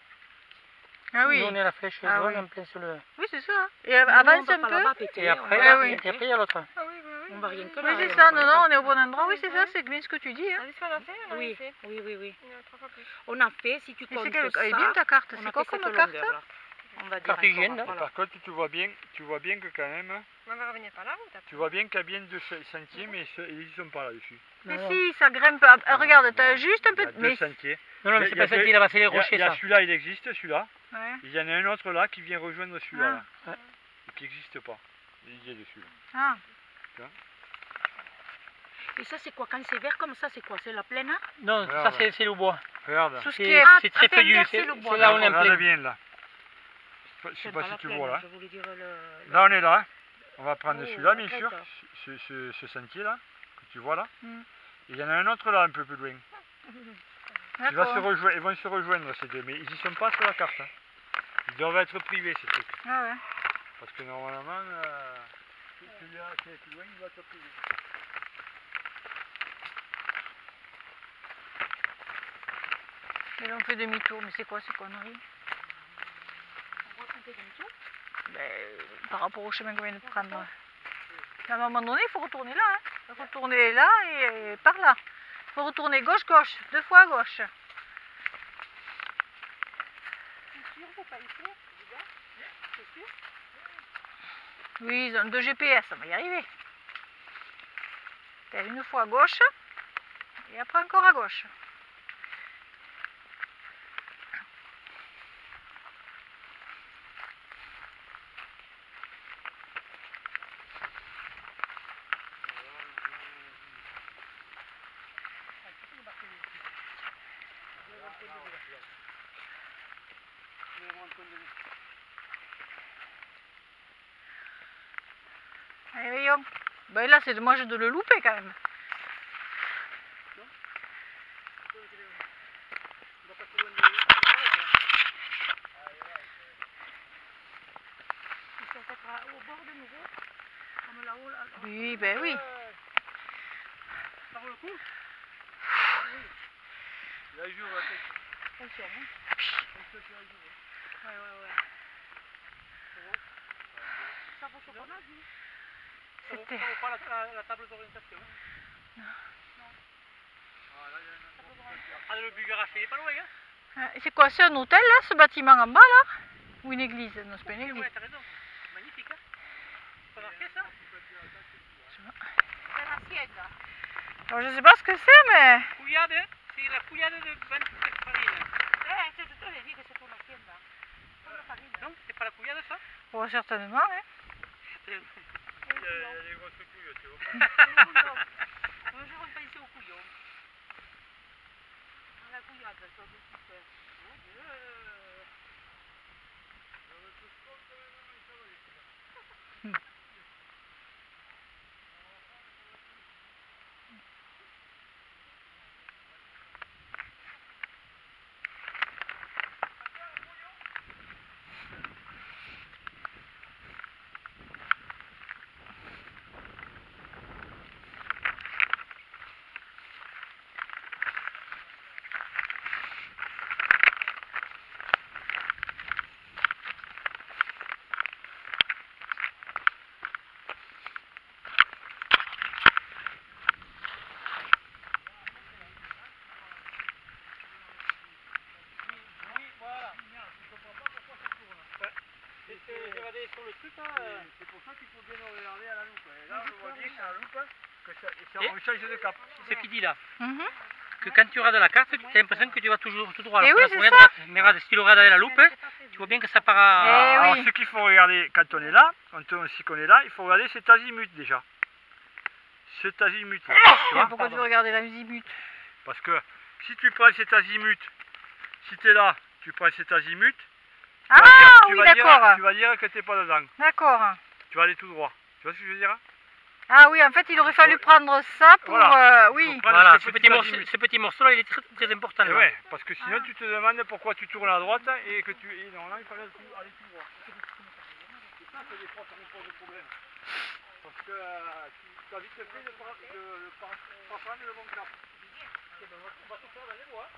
Ah oui. Nous, on est à la flèche Ah jaune oui. en plein sur le. Oui, c'est ça. Et avance un peu. Et après, Ouais, oui. et après il y a l'autre. Ah oui, oui, oui. On va rien que Oui, là. c'est ça. Non, non, on est au bon endroit. Oui, c'est ça. C'est bien ce que tu dis. Hein. T'as vu ce qu'on a fait? On a Oui, rien fait. oui, oui, oui. Il y en a 3 fois plus. On a fait, si tu Mais comptes c'est quelle... ça, Elle est bien ta carte. on C'est a quoi fait comme cette carte? longueur, là. On va dire Cartésienne, encore, là. voilà. Par contre, tu vois bien que quand même, Mais on va revenir par la route après. tu vois bien qu'il y a bien 2 sentiers, mais ils sont pas là-dessus. Mais Non, si, ça grimpe. Ah, regarde, t'as juste un Il y peu... a 2 Mais... sentiers. Non, mais Il c'est y a pas celle deux- qui est là-bas, c'est les Il y a, rochers il y a ça. celui-là, il existe, celui-là. Ouais. Il y en a un autre là qui vient rejoindre celui-là. Ah. Là. Et qui n'existe pas. Il y est dessus. Là. Ah. Et ça, c'est quoi? Quand c'est vert comme ça, c'est quoi? C'est la plaine? Non, Merde. ça c'est le bois. Regarde. Tout ce qui C'est est... c'est très à peine feuillu. versé C'est le bois. c'est là où on est en Regarde plein. bien là. Je sais pas si la tu plaine, vois là. Je voulais dire le... Là on est là. On va prendre Oh, celui-là bien arrête. sûr. Ce sentier là. Que tu vois là. Mm. Et il y en a un autre là un peu plus loin. Qui va se D'accord. rejoindre, ils vont se rejoindre ces deux. Mais ils y sont pas sur la carte. Hein. Ils doivent être privés ces trucs. Ah ouais. Parce que normalement, celui-là qui est plus loin, il va être privé. Et là, on fait demi-tour. Mais c'est quoi ces conneries? Ben, par rapport au chemin qu'on vient de prendre. À un moment donné, il faut retourner là. Hein. Il faut retourner là et par là. Il faut retourner gauche-gauche. 2 fois à gauche. Oui, ils ont 2 GPS, on va y arriver. Faire une fois à gauche et après encore à gauche. Allez, voyons. Ben là, c'est dommage de le louper quand même. Oui, ben oui. Ça vaut le coup? Là, il joue la tête. Attention, hein. Ouais, ouais, ouais. Ça vaut ce qu'on a dit. Ça C'était... vaut pas la table d'orientation. Ah, le Bulgare, il est pas loin, hein? C'est quoi, c'est un hôtel là, ce bâtiment en bas là? Ou une église? Non, c'est pas une église. Ouais, t'as raison. Magnifique, hein? T'as remarqué ça? C'est la sienne, là. Alors, je sais pas ce que c'est, mais... Couillade, c'est la couillade de farine. Je te l'ai dit que c'est pour la sienne, là. Pour la farine. Non, c'est pas la couillade ça? Oh, certainement, hein. Il y a des grosses couilles, tu vois. Un jour, on pensait au couillon. À la couillade, ça, de super. Mon Dieu. trucs là. C'est pour ça qu'il faut bien le regarder à la loupe. Et là, on voit bien à la loupe que Et on change de cap. Ce qu'il dit là, Mhm. que quand tu regardes la carte, tu as l'impression que tu vas toujours tout droit. Eh alors oui, que là, c'est tu regardes ça. à droite. Mais regarde, si tu le regardes avec la loupe, tu vois bien que ça part à... Eh Alors, oui. ce qu'il faut regarder quand on est là, quand on sait qu'on est là, il faut regarder cet azimut déjà. Cet azimut là. Tu vois, Pourquoi tu veux regarder la zimut? parce que si tu prends cet azimut, si tu es là, tu prends cet azimut, Ah tu oui, vas dire, d'accord. tu vas dire que tu n'es pas dedans. D'accord. Tu vas aller tout droit. Tu vois ce que je veux dire? Ah oui, en fait, il aurait fallu prendre ça pour... Voilà. oui. Faut prendre Voilà, ce ce petit morceau là, il est très, très important. Et là. ouais, parce que sinon tu te demandes pourquoi tu tournes à droite et que tu... Et non, là il fallait aller tout droit. C'est ça que des fois ça nous pose des problèmes. Parce que tu as vite fait de pas prendre le bon cap. On va tout faire dans les bois.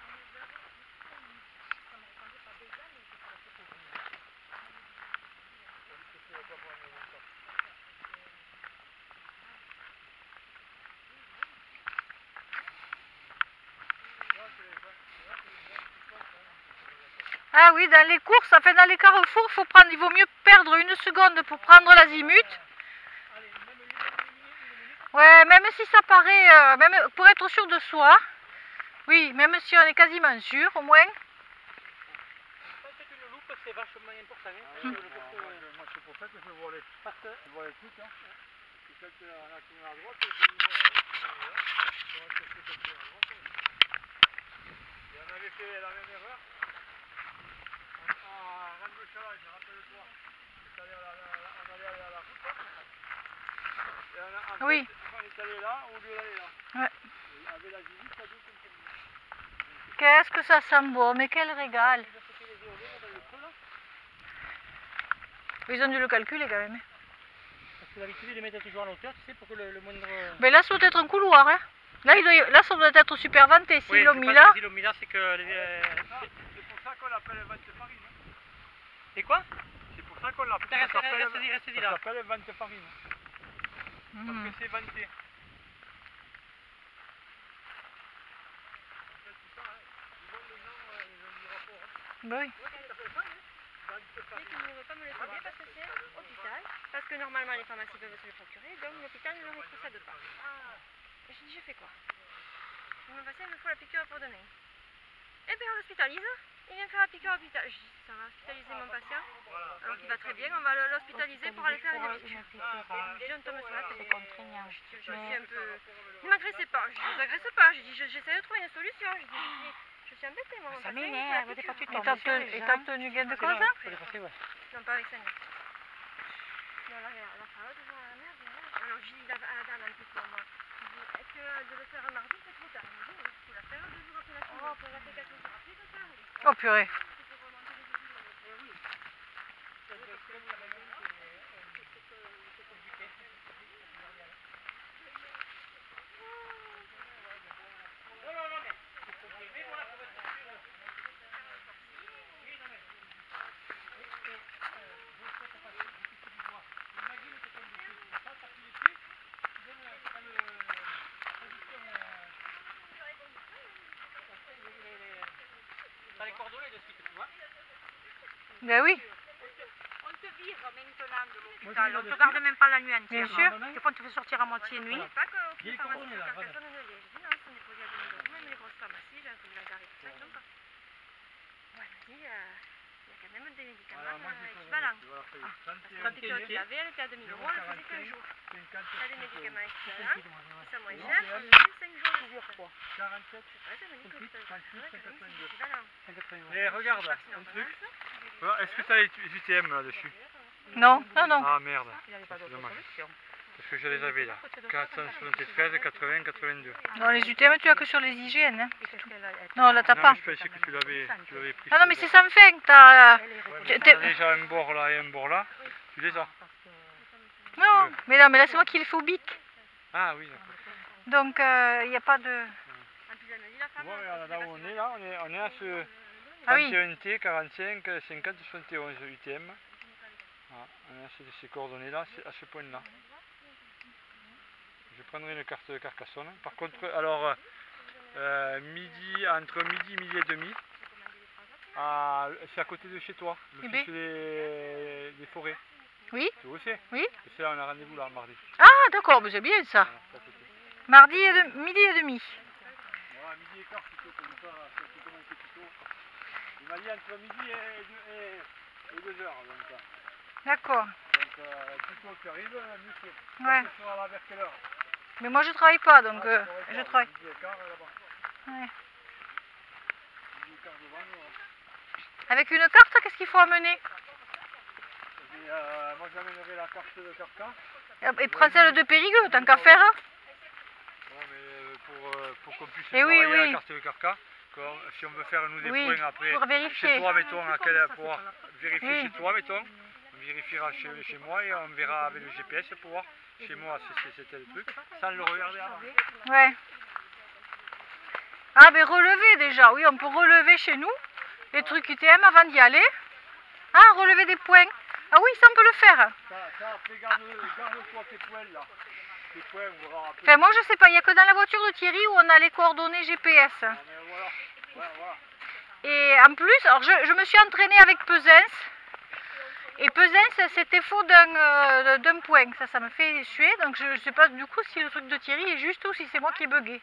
Ah oui, dans les courses, enfin dans les carrefours, il vaut mieux perdre une seconde pour prendre l'azimut. Ouais, même si ça paraît, même pour être sûr de soi. Oui, même si on est quasiment sûr, au moins. Quand c'est une loupe, c'est vachement important. Moi c'est pour ça que je vois les trucs. Hein. Et quand on a tourné à droite, et on avait fait la même erreur. En rang de chalage, rappelle-toi. On allait aller à la route. Et en Oui. fait, on est allé là au lieu d'aller là. Ouais. Et avec la visite, ça doute un peu. Qu'est-ce que ça sent bon, mais quel régal. Ils ont dû le calculer quand même. Parce que d'habitude, ils les mettent toujours à l'auteur, tu sais, pour que le moindre... Mais là, ça doit être un couloir. Hein. Là, ça doit être super vanté. S'ils l'ont mis là. Si l'ont mis là, c'est que... C'est pour ça qu'on l'appelle vente farine. C'est quoi? C'est pour ça qu'on l'appelle. Reste Ça là. s'appelle vente farine. Parce que c'est vanté. Bah oui. Mais tu ne veux pas me le trouver parce que c'est hôpital. Parce que normalement les pharmacies peuvent se le procurer, donc l'hôpital ne le rétrocède pas. Et je dis, je fais quoi? Mon patient me faut la piqûre pour demain. Eh bien on l'hospitalise, il vient faire la piqûre à l'hôpital. Je dis, ça va hospitaliser mon patient? Alors qu'il va très bien, on va l'hospitaliser pour aller faire une piqûre. Je dis, on tombe sur la tête. Je suis un peu... Ne m'agressez pas, je ne vous agresse pas, je dis, j'essaie de trouver une solution. Je dis, je suis embêtée, moi, mon patient, il me fait la piqûre. Et t'as obtenu gain de cause, hein? Faut les passer, ouais. Non, pas avec ça, non. Non, là, la parole devant la mère, alors je dis à la dame un petit peu, moi, je dis, est-ce que de le faire un mardi, c'est trop tard? Elle me dit, oui, il faut la faire 2 jours après la chimio. Oh, pour la faire 4 jours après, ça fait oui. Oh purée. T'as les coordonnées de suite, tu vois? Ben oui, On te vire maintenant de l'hôpital. On te garde même pas la nuit entière. bien sûr. Des fois, on te fait sortir à moitié nuit. Pas qu'aucune Il est pharmacie coordonné, sur là, Carcassonne ne l'est. Je dis, non, ce n'est pas lié à demi-heure. Même les grosses pharmacies, j'ai un truc de la gare et tout ça, ils n'ont pas. Bon, elle me dit, il y a quand même des médicaments équivalents. Parce que la piqûre qu'il avait, elle était à 2000 €, elle faisait 15 jours. T'as des médicaments équivalents, qui sont moins chers, on les 5 jours de suite. 47. Ouais, ça me dit que c'est équivalent. Mais regarde, un truc. Est-ce que tu as les UTM là-dessus? Non, non, non. Ah merde, c'est dommage. Parce que je les avais là. 473, 80, 82. Non, les UTM, tu as que sur les hygiènes. Hein. Non, là, t'as Non, pas. mais je pensais que tu l'avais pris. Ah non, mais c'est sans fin. T'as... Ouais, t'as déjà un bord là et un bord là. Tu les as. Non, mais là, c'est moi qui le fais au bic. Ah oui, d'accord. Donc, il n'y a pas de... En plus, elle me dit, la femme, Bon, regarde, là où on est là, on est à ce Ah oui. 31T, 45, 50, 71 UTM. Voilà, on a ces coordonnées là, à ce point là. Je prendrai une carte de Carcassonne. Par contre, alors, entre midi et demi, c'est à côté de chez toi, Eh ben. l'office des forêts. Oui. Tu vois c'est? Oui. C'est là, on a rendez-vous là, mardi. Ah, d'accord, mais c'est bien ça. Voilà, ça, c'est tout. Mardi midi et demi. Voilà, midi et quart plutôt, comme ça, ça peut commencer plus tôt. Il m'a dit entre midi et 2 heures, donc. D'accord. Donc, plus tôt tu arrives, mieux c'est. Ouais. Tu seras là vers quelle heure? Mais moi je travaille pas, donc Ah, je travaille. Midi et quart là-bas. Ouais. Midi et quart devant nous. Avec une carte, qu'est-ce qu'il faut amener? Et, moi j'amènerai la carte de Carca. Et prends celle de Périgueux, tant qu'à faire. Bon, mais pour qu'on puisse Eh oui, travailler oui. la carte de Carca, si on veut faire nous des Oui, points après, pour vérifier. chez toi, mettons, pour vérifier Oui. chez toi, mettons, on vérifiera chez moi et on verra avec le GPS pour voir chez moi si c'était le truc, sans le regarder avant. Ouais. Ah, mais relever déjà, oui, on peut relever chez nous les trucs UTM avant d'y aller. Ah, relever des points. Ah oui, ça on peut le faire. Ça après, garde-toi tes points là. Tes points, on verra après. Enfin, moi je sais pas, il n'y a que dans la voiture de Thierry où on a les coordonnées GPS. Non, mais voilà. Voilà. Et en plus, alors je me suis entraînée avec Pesens. Et Pesens, c'était faux d'un point. Ça me fait suer. Donc je sais pas du coup si le truc de Thierry est juste ou si c'est moi qui ai bugué.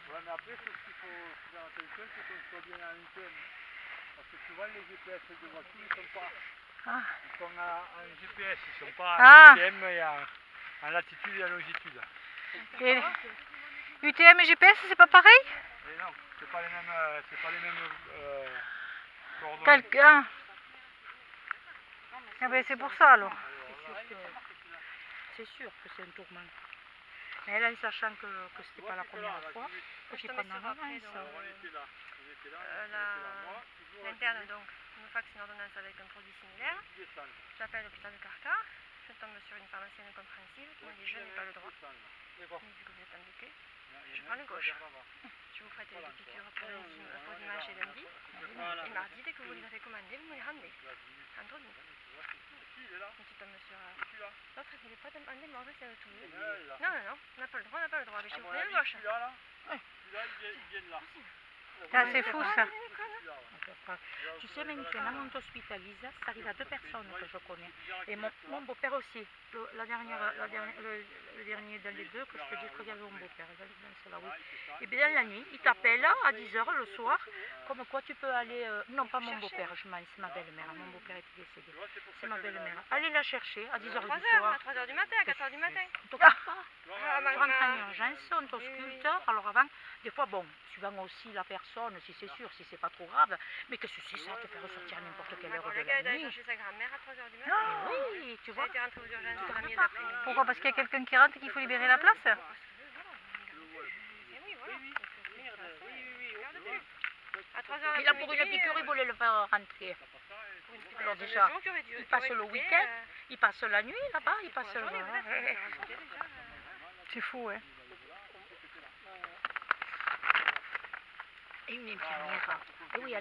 Ouais, mais après, ce qu'il faut faire attention, c'est qu'on soit bien en UTM. Parce que souvent, les GPS de voiture, ils sont pas. Ah. Ils sont en GPS, ils sont pas Ah. en UTM et en latitude et en longitude. Et UTM et GPS, c'est pas pareil? Et non, c'est pas les mêmes coordonnées. Quelqu'un. Ah ben c'est pour ça alors. C'est sûr que c'est un tourment. Mais là, sachant que c'était pas la première fois, que j'y prends en avance. On était là. L'interne donc me faxe une ordonnance avec un produit similaire. J'appelle l'hôpital de Carca. Je tombe sur une pharmacienne compréhensive qui me dit je n'ai pas le droit. Mais vu que vous êtes embêté, je prends le gauche. Je vous prête les piqûres pour dimanche et lundi. Et mardi, dès que vous les avez commandées, vous me les rendez. Entre nous. Et tu tombes sur l'autre, il voulait pas demander mon adresse à tout. Non, on n'a pas le droit, Mais je vous prenez le gauche. Celui-là, ils viennent là. Ah, c'est fou ça. Tu sais, maintenant, on t'hospitalise, ça arrive à 2 personnes que je connais. Et mon beau-père aussi. Le dernier dans les deux, que je te dis qu'il y avait mon beau-père. Et bien, la nuit, il t'appelle à 10 h le soir, comme quoi tu peux aller. Non, pas mon beau-père, c'est ma belle-mère. Mon beau-père était décédé. C'est ma belle-mère. Allez la chercher à 10 h du soir. À 3 h du matin, à 4 h du matin. On t'occupe pas. Tu rentres en urgence, on t'ausculte. Alors avant, des fois, bon, suivant aussi la personne, si c'est sûr, si c'est pas trop grave, mais qu'est-ce que c'est ça, te faire ressortir à n'importe quelle heure de Le gars est la allé nuit? chercher sa grand-mère à 3 h du matin. Ah, oui, tu Il a vois. été rentré aux urgences à la milieu d'après-midi. Pourquoi? Parce qu'il y a quelqu'un qui rentre et qu'il faut libérer la place? Oui, voilà. À 3 h Il a pour une piqûre, il voulait le faire rentrer. Alors déjà, il passe le week-end, il passe la nuit là-bas, il passe... C'est fou, ouais. Et une infirmière. Et oui,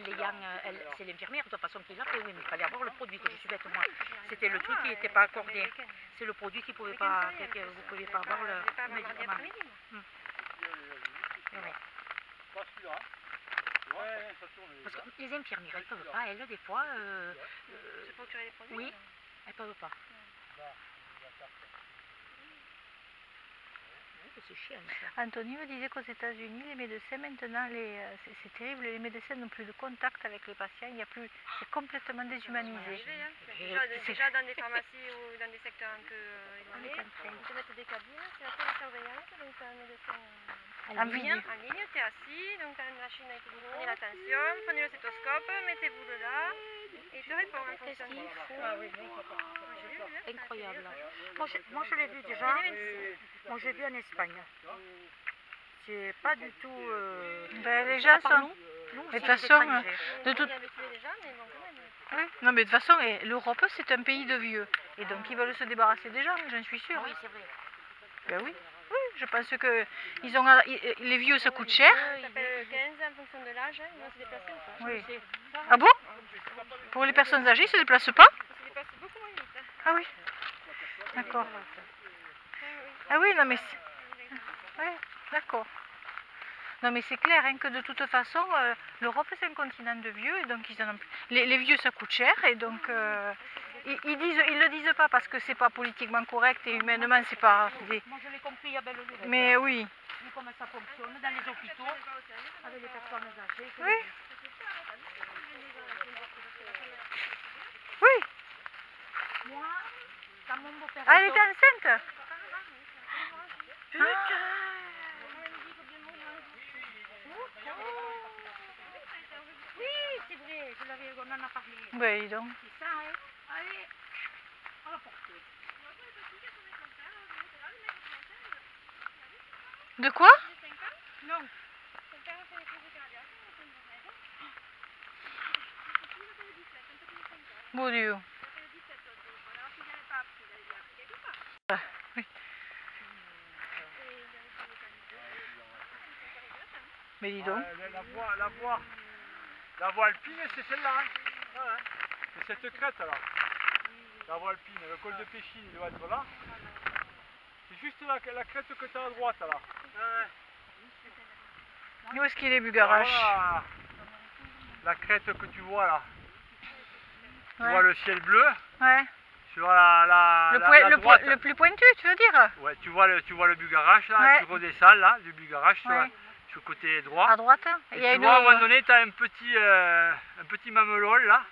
c'est l'infirmière de toute façon qui l'a fait, oui, mais il fallait avoir le produit, que je suis bête moi. C'était le truc qui n'était pas accordé. C'est le produit qui pouvait pas, que vous ne pouviez pas avoir le médicament. Pas celui-là. Ouais, ça tourne. Parce que les infirmières, elles ne peuvent pas, elles, des fois... Se procurer des produits? Oui, elles ne peuvent pas. C'est chiant ça. Anthony me disait qu'aux États-Unis, les médecins maintenant, c'est terrible, les médecins n'ont plus de contact avec les patients, il y a plus, c'est complètement déshumanisé. Déjà dans des pharmacies ou dans des secteurs un peu éloignés, ils te mettent des cabines, c'est la télésurveillance, donc tu as un médecin En ligne. en ligne, tu es assis, donc tu as une machine qui vous dit prenez la tension, prenez le stéthoscope, mettez-vous de là, et il te répond en fonction de Incroyable. Moi je l'ai vu déjà, moi j'ai vu en Espagne. C'est pas du tout... Ben, les gens sont... Nous, Mais de c'est toute façon, étranger. de toute... déjà, mais bon, quand même. Oui. Non mais de toute façon, l'Europe c'est un pays de vieux. Et donc ils veulent se débarrasser des gens, j'en suis sûre. Oui, c'est vrai. Ben oui. Oui, je pense que les vieux ça coûte cher. Ça s'appelle 15 en fonction de l'âge, ils vont se déplacer ou pas? Oui. Ah bon? Pour les personnes âgées, ils se déplacent pas? Ça se déplace beaucoup moins vite. Ah oui. D'accord. Ah oui, non mais... Oui, d'accord. Non mais c'est clair hein, que de toute façon, l'Europe c'est un continent de vieux et donc ils en ont... les vieux ça coûte cher et donc Ils le disent pas parce que c'est pas politiquement correct et humainement c'est pas... Moi je l'ai compris il y a belle lurette. Mais oui. Vu comment ça fonctionne dans les hôpitaux, avec les personnes âgées. Oui. Oui. Moi, quand mon beau-père... Ah, elle était enceinte. Putain. Oui, c'est vrai, on en a parlé. Ben, dis donc. C'est ça, hein. Allez, on va porter. De quoi? Non. Mon Dieu. Ah, oui. Mais dis donc. La voie alpine, c'est celle-là. Hein. Ah ouais. C'est cette crête là. La voie alpine, le col de Péchine, il doit être là. C'est juste la crête que tu as à droite là. Ah ouais. Où est-ce qu'il est, Bugarache? Voilà. La crête que tu vois là. Tu Ouais. vois le ciel bleu. Ouais. Sur la droite. Le plus pointu, tu veux dire? Ouais, tu vois le Bugarache là, Ouais. tu redescends là, du Bugarache Ouais. sur le côté droit. À droite? Et Il y a tu vois, à un moment donné, tu as un petit mamelon là.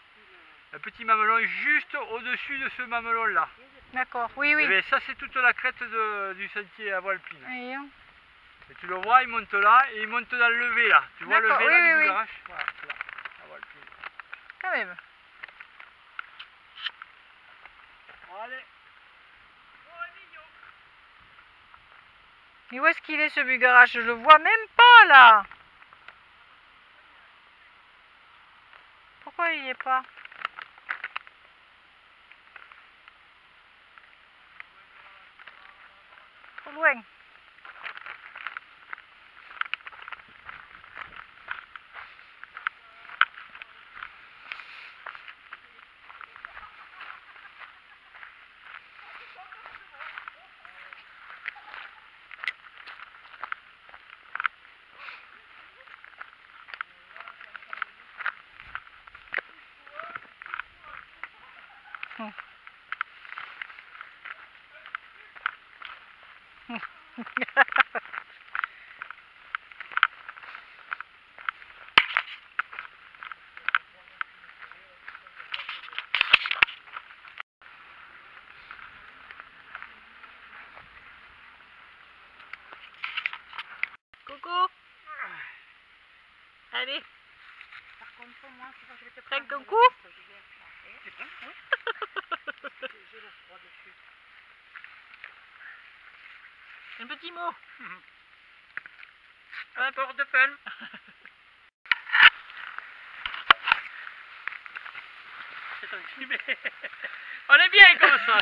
Un petit mamelon juste au-dessus de ce mamelon là. D'accord, oui, oui. Et bien, ça, c'est toute la crête du sentier à voie alpine. Et, Et tu le vois, il monte là et il monte dans le levé là. Tu vois le D'accord, levé là oui, du oui, Bugarache? Voilà, c'est là, à voie alpine. quand même. Allez. Et où est-ce qu'il est, ce Bugarache? Je le vois même pas, là. Pourquoi il n'y est pas? Trop loin. Coucou. Allez. Par contre, moi, je vais te Fais un prendre coucou. le reste, je vais regarder. J'ai le froid dessus. Un petit mot. Un portefeuille. On est bien comme ça.